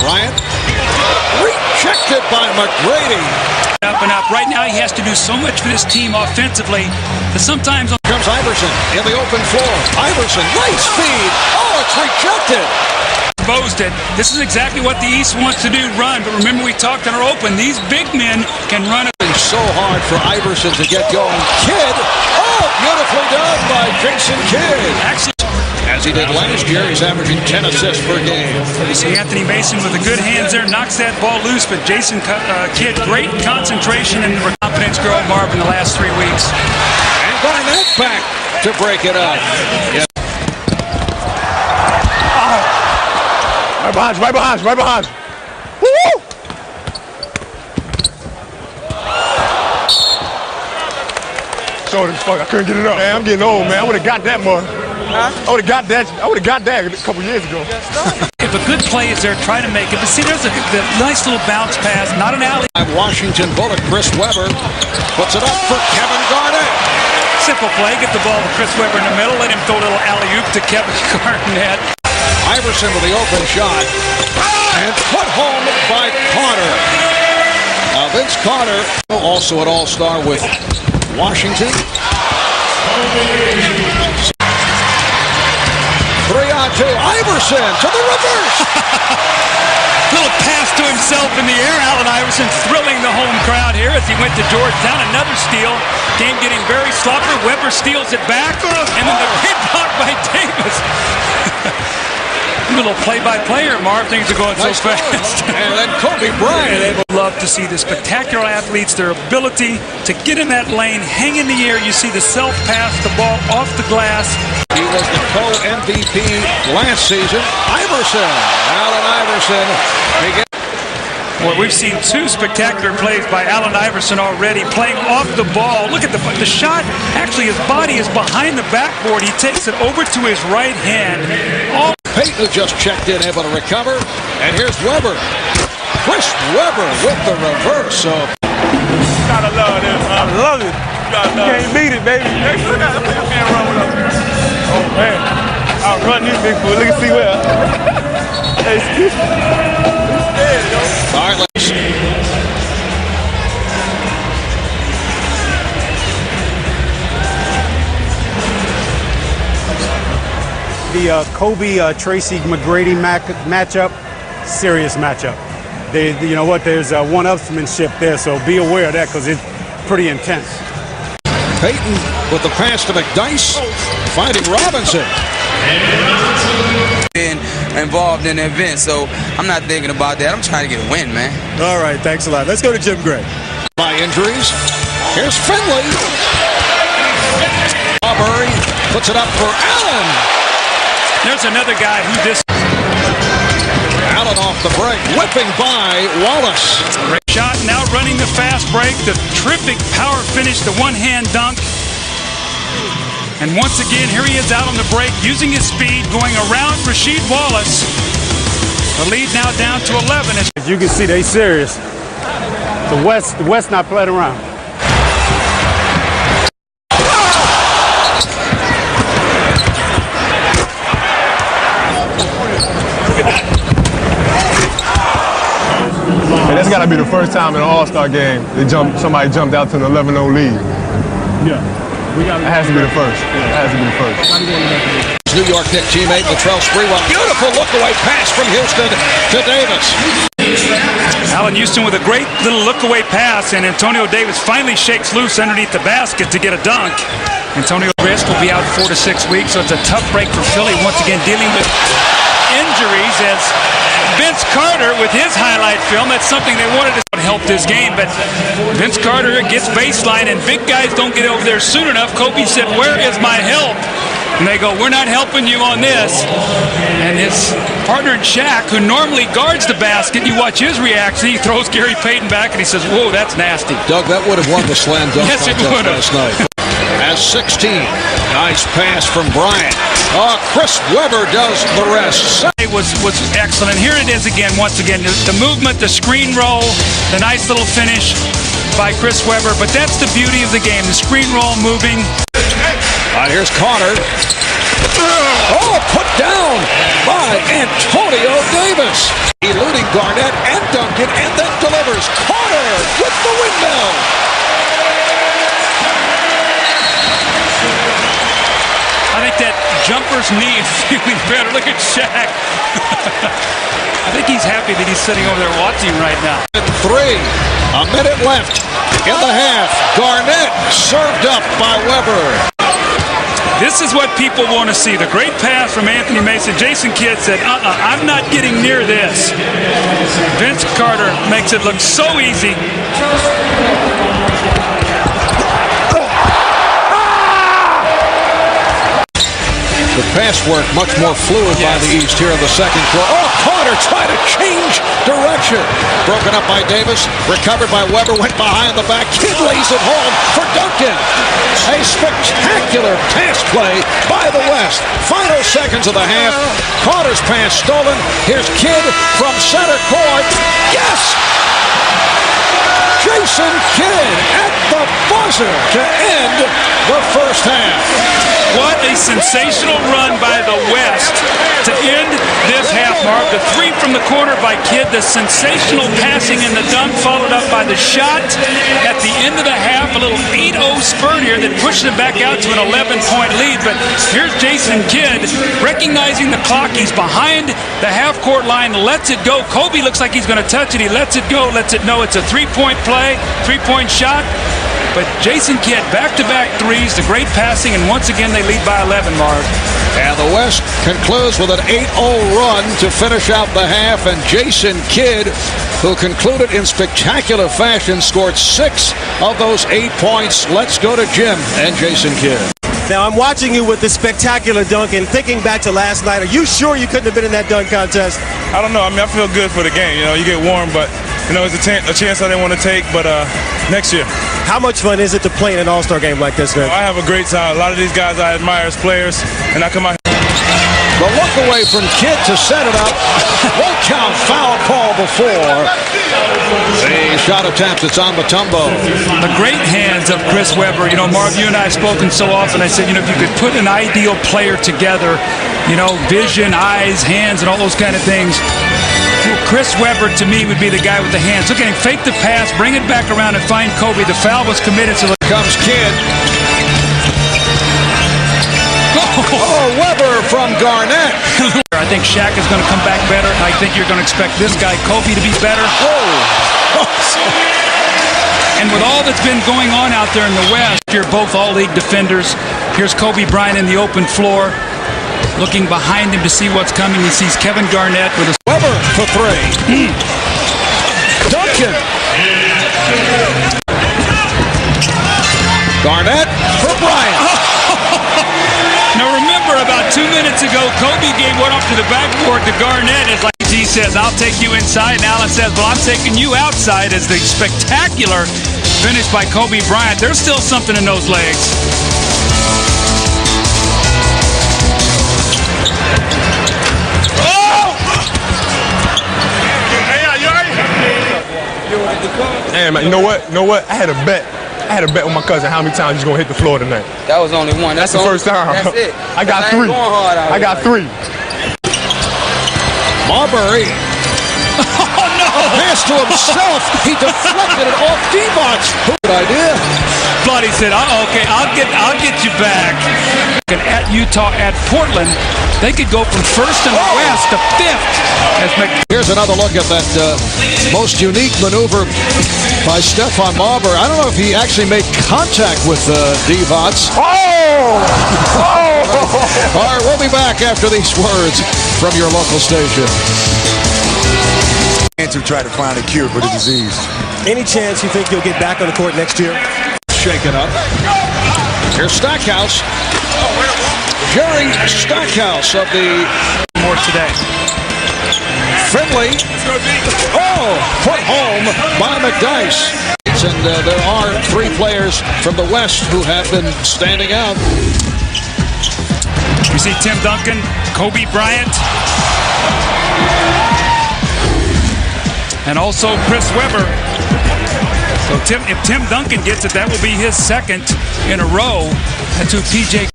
Bryant. Rejected by McGrady. Up and up. Right now he has to do so much for this team offensively that sometimes... Comes Iverson in the open floor. Iverson, nice feed. Oh, it's rejected. Exposed it. This is exactly what the East wants to do, run. But remember, we talked in our open, these big men can run it. It's so hard for Iverson to get going. Kidd. Oh, beautifully done by Jason Kidd. Actually, as he did last year, he's averaging 10 assists per game. You see Anthony Mason with the good hands there, knocks that ball loose, but Jason Kidd, great concentration and confidence grow Marv in the last 3 weeks. And Barnett back to break it up. Yeah. Right behind you, right behind you, right behind you. Woo! Short as fuck, I couldn't get it up. Man, I'm getting old, man. I would have got that more. Huh? I would have got that a couple years ago. If a good play is there, try to make it. But see, there's a nice little bounce pass, not an alley. Washington Bullet, Chris Webber puts it up for Kevin Garnett. Simple play, get the ball to Chris Webber in the middle, let him throw a little alley-oop to Kevin Garnett. Iverson with the open shot, and put home by Carter. Vince Carter, also an all-star with Washington. 3-on-2, Iverson to the reverse. Little pass to himself in the air. Allen Iverson thrilling the home crowd here as he went to Georgetown. Another steal. Game getting very sloppy. Webber steals it back, and then the great block by Davis. Little play-by-play here, Marv. Things are going so fast. And then Kobe Bryant. Love to see the spectacular athletes, their ability to get in that lane, hang in the air. You see the self-pass, the ball off the glass. He was the co-MVP last season. Iverson, Allen Iverson. Well, we've seen 2 spectacular plays by Allen Iverson already, playing off the ball. Look at the shot. Actually, his body is behind the backboard. He takes it over to his right hand. Payton just checked in, able to recover. And here's Webber. Chris Webber with the reverse. So Gotta love this. I love it. You can't beat it, baby. Oh, man. I'll run this big fool. Look and see where. Hey, excuse me. All right, let's see. The Kobe Tracy McGrady matchup, serious matchup. You know what? There's one-upsmanship there, so be aware of that because it's pretty intense. Payton with the pass to McDyess, finding Robinson. Been involved in the event, so I'm not thinking about that. I'm trying to get a win, man. All right, thanks a lot. Let's go to Jim Gray. By injuries, here's Finley. Marbury puts it up for Allen. There's another guy who this... Allen off the break, whipping by Wallace. Great shot, now running the fast break, the terrific power finish, the one-hand dunk. And once again, here he is out on the break, using his speed, going around Rasheed Wallace. The lead now down to 11. As you can see, they serious. The West not playing around. Hey, that's got to be the first time in an All-Star game somebody jumped out to an 11-0 lead. Yeah. That has to be the first. That has to be the first. New York Knicks teammate Latrell Sprewell. Beautiful look-away pass from Houston to Davis. Allen Houston with a great little look-away pass, and Antonio Davis finally shakes loose underneath the basket to get a dunk. Antonio Davis will be out 4 to 6 weeks, so it's a tough break for Philly, once again dealing with injuries as Vince Carter with his highlight film. That's something they wanted to help this game, but Vince Carter gets baseline, and big guys don't get over there soon enough. Kobe said, "Where is my help?" And they go, "We're not helping you on this." And his partner Shaq, who normally guards the basket, you watch his reaction. He throws Gary Payton back, and he says, "Whoa, that's nasty." Doug, that would have won the slam dunk Yes, it contest would have. last night. As 16, nice pass from Bryant. Chris Webber does the rest. It was excellent. Here it is again, once again, the movement, the screen roll, the nice little finish by Chris Webber. But that's the beauty of the game, the screen roll moving. Here's Carter. Oh, put down by Antonio Davis. Eluding Garnett and Duncan, and then delivers. Carter with the windmill. I think that jumper's knee is feeling better. Look at Shaq. I think he's happy that he's sitting over there watching right now. 3, a minute left in the half. Garnett served up by Weber. This is what people want to see. The great pass from Anthony Mason. Jason Kidd said, I'm not getting near this. Vince Carter makes it look so easy. The pass work much more fluid by the East here in the second quarter. Oh, Carter tried to change direction. Broken up by Davis, recovered by Weber, went behind the back. Kidd lays it home for Duncan. A spectacular pass play by the West. Final seconds of the half. Carter's pass stolen. Here's Kidd from center court. Yes! Jason Kidd at the buzzer to end the first half. What a sensational run by the West to end this half, Mark. The three from the corner by Kidd, the sensational passing and the dunk followed up by the shot at the end of the half, a little 8-0 spurt here that pushed them back out to an 11-point lead. But here's Jason Kidd recognizing the clock. He's behind the half-court line, lets it go. Kobe looks like he's going to touch it. He lets it go, lets it know it's a three-point play, three-point shot. But Jason Kidd, back-to-back threes, the great passing, and once again they lead by 11, Mark. And the West concludes with an 8-0 run to finish out the half, and Jason Kidd, who concluded in spectacular fashion, scored 6 of those 8 points. Let's go to Jim and Jason Kidd. Now, I'm watching you with the spectacular dunk and thinking back to last night. Are you sure you couldn't have been in that dunk contest? I don't know. I mean, I feel good for the game. You know, you get warm, but, you know, it's a chance I didn't want to take, but next year. How much fun is it to play in an all-star game like this, man? I have a great time. A lot of these guys I admire as players, and I come out here. The look away from Kidd to set it up. Won't count, foul call before. The shot attempt, it's on Mutombo. The great hands of Chris Webber. You know, Marv, you and I have spoken so often. I said, you know, if you could put an ideal player together, you know, vision, eyes, hands, and all those kind of things, Chris Webber, to me, would be the guy with the hands. Look at him, fake the pass, bring it back around and find Kobe. The foul was committed, so here comes Kidd. Oh, Webber from Garnett. I think Shaq is going to come back better. I think you're going to expect this guy, Kobe, to be better. And with all that's been going on out there in the West, you're both all-league defenders. Here's Kobe Bryant in the open floor, looking behind him to see what's coming. He sees Kevin Garnett with a Webber for 3. Duncan. Garnett for Bryant. Now remember, about 2 minutes ago, Kobe gave one up to the backboard to Garnett. It's like he says, I'll take you inside. And Allen says, well, I'm taking you outside, as the spectacular finish by Kobe Bryant. There's still something in those legs. Hey, man, you know what? I had a bet. I had a bet with my cousin how many times he's going to hit the floor tonight. That was only one. That's the first time. That's it. I got 3. I got 3. Marbury. Oh, no. Pass to himself. He deflected it off Divac. Good idea. Vlade said, okay, I'll get you back. And at Utah, at Portland, they could go from first in the West to 5th. Here's another look at that most unique maneuver by Stephon Marbury. I don't know if he actually made contact with Divac. All right, we'll be back after these words from your local station. To try to find a cure for the disease. Any chance you think you'll get back on the court next year? Shaken up. Here's Stackhouse. Jerry Stackhouse of the More today. Finley. Oh, put home by McDice. And there are 3 players from the West who have been standing out. You see Tim Duncan, Kobe Bryant, and also Chris Webber. So if Tim Duncan gets it, that will be his 2nd in a row. That's who PJ.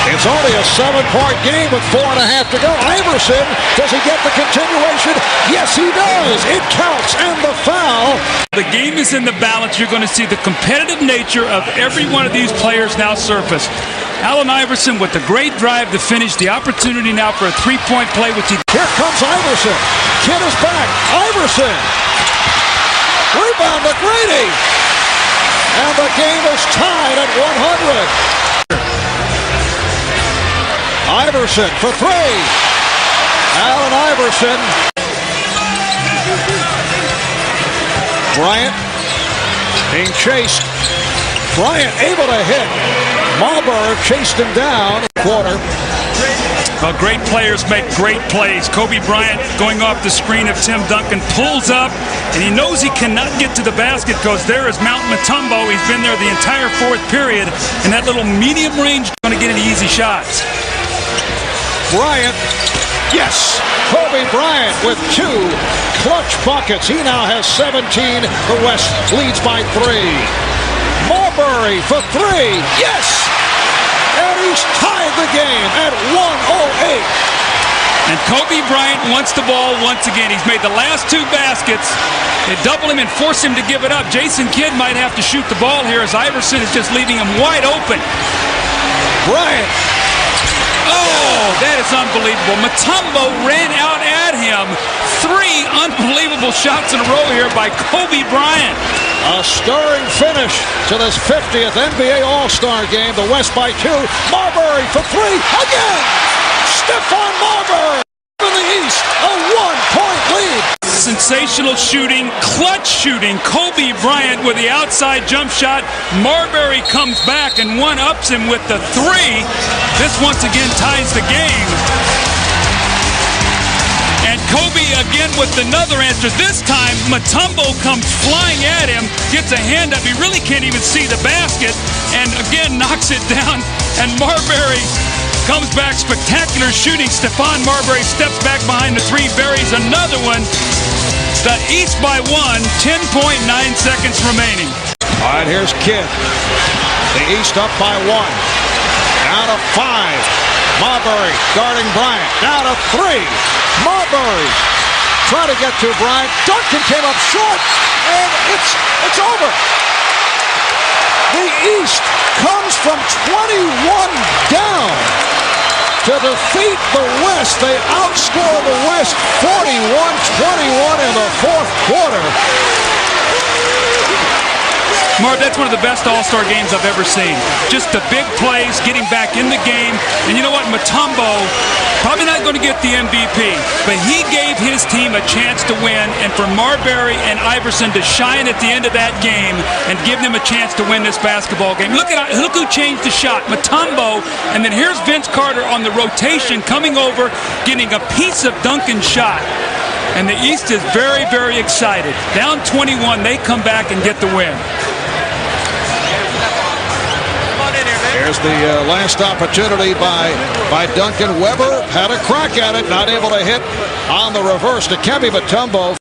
It's only a 7-point game with 4.5 to go. Iverson, does he get the continuation? Yes, Yes, he does. It counts, and the foul. The game is in the balance. You're going to see the competitive nature of every one of these players now surface. Allen Iverson with the great drive to finish, the opportunity now for a three-point play, which he... Here comes Iverson. Kid is back. Iverson. Rebound McGrady. And the game is tied at 100. Iverson for three. Allen Iverson. Bryant being chased. Bryant able to hit. Marbury chased him down. Quarter. Well, great players make great plays. Kobe Bryant going off the screen of Tim Duncan pulls up, and he knows he cannot get to the basket because there is Mutombo. He's been there the entire fourth period, and that little medium range is going to get any easy shots. Bryant, yes, Kobe Bryant with two clutch buckets. He now has 17. The West leads by 3. Marbury for 3, yes! And he's tied the game at 1:08. And Kobe Bryant wants the ball once again. He's made the last 2 baskets. They double him and force him to give it up. Jason Kidd might have to shoot the ball here as Iverson is just leaving him wide open. Bryant. Oh, that is unbelievable. Mutombo ran out at him. 3 unbelievable shots in a row here by Kobe Bryant. A stirring finish to this 50th NBA All-Star game. The West by 2. Marbury for 3 again. Stephon Marbury in the East. A 1-point lead. Sensational shooting, clutch shooting. Kobe Bryant with the outside jump shot. Marbury comes back and one-ups him with the 3. This once again ties the game. And Kobe again with another answer. This time, Mutombo comes flying at him, gets a hand up. He really can't even see the basket, and again knocks it down. And Marbury comes back, spectacular shooting. Stephon Marbury steps back behind the 3, buries another one. The East by 1, 10.9 seconds remaining. All right, here's Kidd. The East up by 1. Down to 5. Marbury guarding Bryant. Down to 3. Marbury trying to get to Bryant. Duncan came up short, and it's over. The East comes from 21 down to defeat the West. They outscore the West 41-21 in the fourth quarter. Marv, that's one of the best All-Star games I've ever seen. Just the big plays, getting back in the game. And you know what? Mutombo, probably not going to get the MVP, but he gave his team a chance to win, and for Marbury and Iverson to shine at the end of that game and give them a chance to win this basketball game. Look who changed the shot, Mutombo, and then here's Vince Carter on the rotation coming over, getting a piece of Duncan's shot. And the East is very, very excited. Down 21, they come back and get the win. Here's the last opportunity by Duncan. Weber had a crack at it, not able to hit on the reverse. Dikembe Mutombo.